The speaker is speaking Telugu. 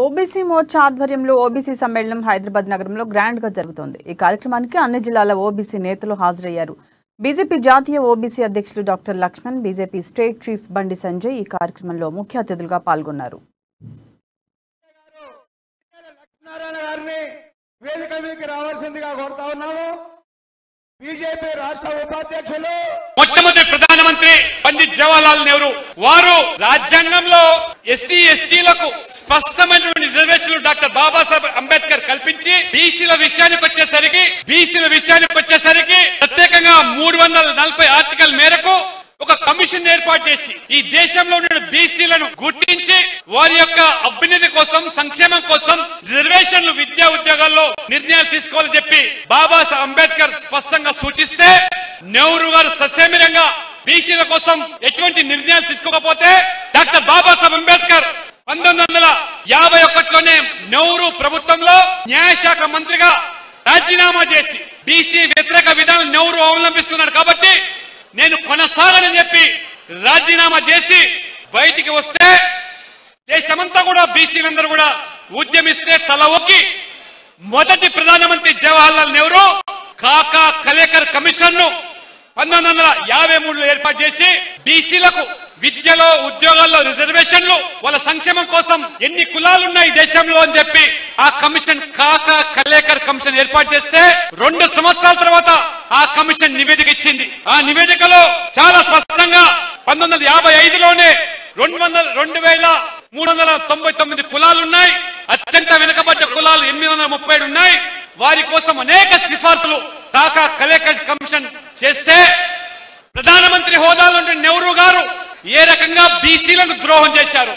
ఓబీసీ మోర్చా ఆధ్వర్యంలో ఓబీసీ సమ్మేళనం హైదరాబాద్ నగరంలో గ్రాండ్ గా జరుగుతోంది। ఈ కార్యక్రమానికి అన్ని జిల్లాల ఓబీసీ నేతలు హాజరయ్యారు। బీజేపీ జాతీయ ఓబీసీ అధ్యక్షులు doctor Laxman, BJP state chief Bandi Sanjay ఈ కార్యక్రమంలో ముఖ్య అతిథులుగా పాల్గొన్నారు। बीजेपी राष्ट्र उपाध्यक्षुलु మొట్టమొదటి ప్రధానమంత్రి పండిత్ జవహర్లాల్ నెహ్రూ వారు రాజ్యాంగంలో ఎస్సీ ఎస్టీలకు స్పష్టమైన రిజర్వేషన్లు డాక్టర్ బాబాసాహెబ్ అంబేద్కర్ కల్పించి బీసీల విషయానికి వచ్చేసరికి ప్రత్యేకంగా 340 ఆర్టికల్ మేరకు ఒక కమిషన్ ఏర్పాటు చేసి ఈ దేశంలో ఉన్న బీసీలను గుర్తించి వారి యొక్క అభ్యున్నతి కోసం, సంక్షేమం కోసం రిజర్వేషన్లు విద్యా ఉద్యోగాల్లో నిర్ణయాలు తీసుకోవాలని చెప్పి బాబాసాహెబ్ అంబేద్కర్ స్పష్టంగా సూచిస్తే నెహ్రూ గారు ససేమిరంగా బీసీల కోసం ఎటువంటి నిర్ణయాలు తీసుకోకపోతే డాక్టర్ బాబాసాహెబ్ అంబేద్కర్ 1951లోనే నెహ్రూ ప్రభుత్వంలో న్యాయశాఖ మంత్రిగా రాజీనామా చేసి బీసీ వ్యతిరేక విధానం నెహ్రూ అవలంబిస్తున్నాడు కాబట్టి నేను కొనసాగనని చెప్పి రాజీనామా చేసి బయటికి వస్తే దేశమంతా కూడా బీసీలందరూ కూడా ఉద్యమిస్తే తల ఒక్కి మొదటి ప్రధానమంత్రి జవహర్లాల్ నెహ్రూ కాకా కలేకర్ కమిషన్ ను 1953లో ఏర్పాటు చేసి బీసీలకు విద్యలో, ఉద్యోగాల్లో రిజర్వేషన్లు, వాళ్ళ సంక్షేమం కోసం ఎన్ని కులాలు ఉన్నాయి దేశంలో అని చెప్పి ఆ కమిషన్ కాకా కలేకర్ కమిషన్ ఏర్పాటు చేస్తే 2 సంవత్సరాల తర్వాత ఆ కమిషన్ నివేదిక ఇచ్చింది। ఆ నివేదికలో చాలా స్పష్టంగా 1955లోనే 2399 కులాలు ఉన్నాయి, అత్యంత వెనుకబడ్డ కులాలు 837 ఉన్నాయి। వారి కోసం అనేక సిఫార్సులు కాకా కలేకర్ కమిషన్ చేస్తే ప్రధానమంత్రి హోదాలో నెహ్రూ గారు ఏ రకంగా బీసీలకు ద్రోహం చేశారు।